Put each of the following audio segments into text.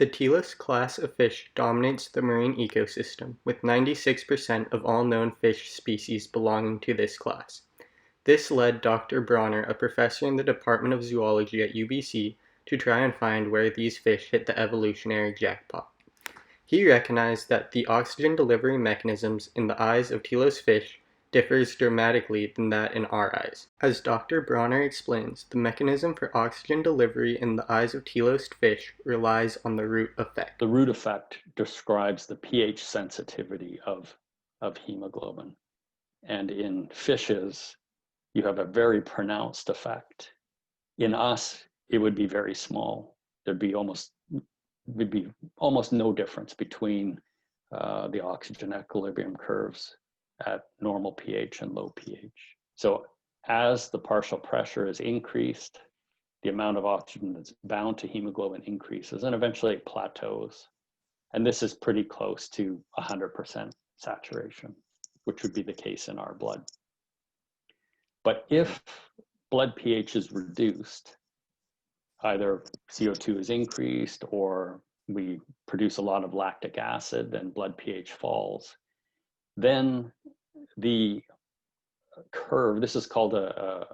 The Teleost class of fish dominates the marine ecosystem, with 96% of all known fish species belonging to this class. This led Dr. Bronner, a professor in the Department of Zoology at UBC, to try and find where these fish hit the evolutionary jackpot. He recognized that the oxygen delivery mechanisms in the eyes of Teleost fish differs dramatically than that in our eyes. As Dr. Bronner explains, the mechanism for oxygen delivery in the eyes of Teleost fish relies on the root effect. The root effect describes the pH sensitivity of hemoglobin. And in fishes, you have a very pronounced effect. In us, it would be very small. There'd be almost no difference between the oxygen equilibrium curves at normal pH and low pH. So as the partial pressure is increased, the amount of oxygen that's bound to hemoglobin increases and eventually it plateaus. And this is pretty close to 100% saturation, which would be the case in our blood. But if blood pH is reduced, either CO2 is increased or we produce a lot of lactic acid and blood pH falls, then the curve, this is called a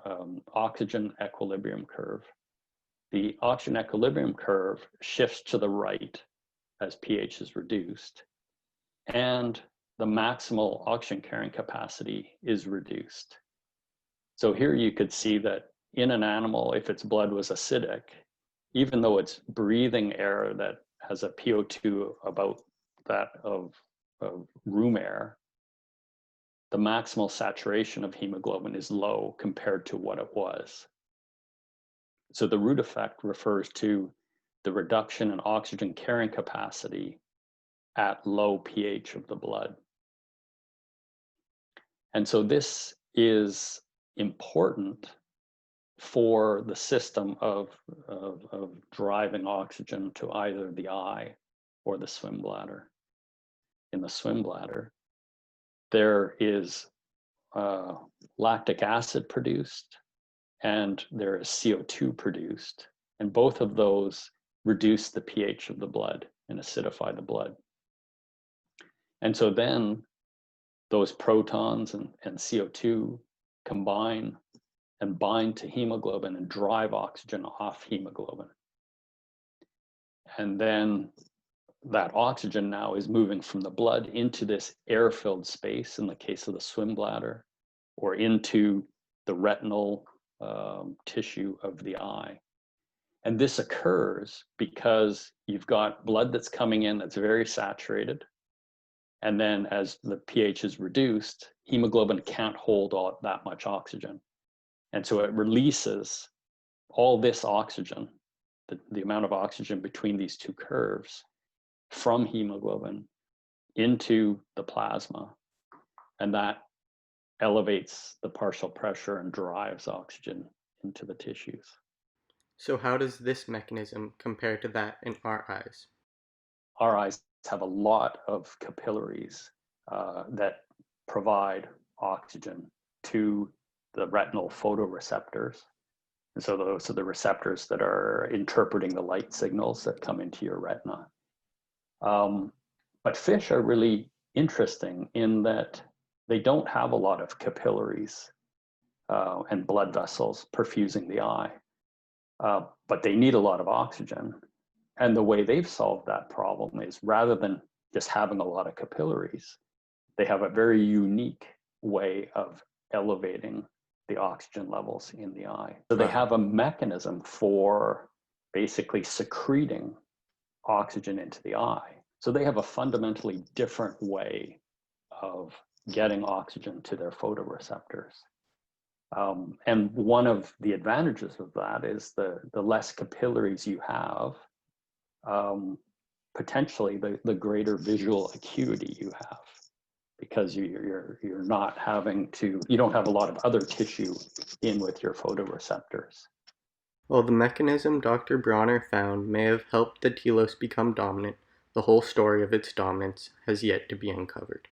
oxygen equilibrium curve. The oxygen equilibrium curve shifts to the right as pH is reduced, and the maximal oxygen carrying capacity is reduced. So here you could see that in an animal, if its blood was acidic, even though it's breathing air that has a PO2 about that of room air, the maximal saturation of hemoglobin is low compared to what it was. So the root effect refers to the reduction in oxygen carrying capacity at low pH of the blood. And so this is important for the system of driving oxygen to either the eye or the swim bladder. In the swim bladder, there is lactic acid produced and there is CO2 produced, and both of those reduce the pH of the blood and acidify the blood. And so then those protons and CO2 combine and bind to hemoglobin and drive oxygen off hemoglobin. And then that oxygen now is moving from the blood into this air-filled space in the case of the swim bladder, or into the retinal tissue of the eye. And this occurs because you've got blood that's coming in that's very saturated. And then as the pH is reduced, hemoglobin can't hold that much oxygen. And so it releases all this oxygen, the amount of oxygen between these two curves, from hemoglobin into the plasma. And that elevates the partial pressure and drives oxygen into the tissues. So how does this mechanism compare to that in our eyes? Our eyes have a lot of capillaries that provide oxygen to the retinal photoreceptors. And so those are the receptors that are interpreting the light signals that come into your retina. But fish are really interesting in that they don't have a lot of capillaries and blood vessels perfusing the eye, but they need a lot of oxygen. And the way they've solved that problem is, rather than just having a lot of capillaries, they have a very unique way of elevating the oxygen levels in the eye. So they have a mechanism for basically secreting oxygen into the eye. So they have a fundamentally different way of getting oxygen to their photoreceptors. And one of the advantages of that is the less capillaries you have, potentially the greater visual acuity you have, because you're not having to, you don't have a lot of other tissue in with your photoreceptors. While the mechanism Dr. Bronner found may have helped the Teleost become dominant, the whole story of its dominance has yet to be uncovered.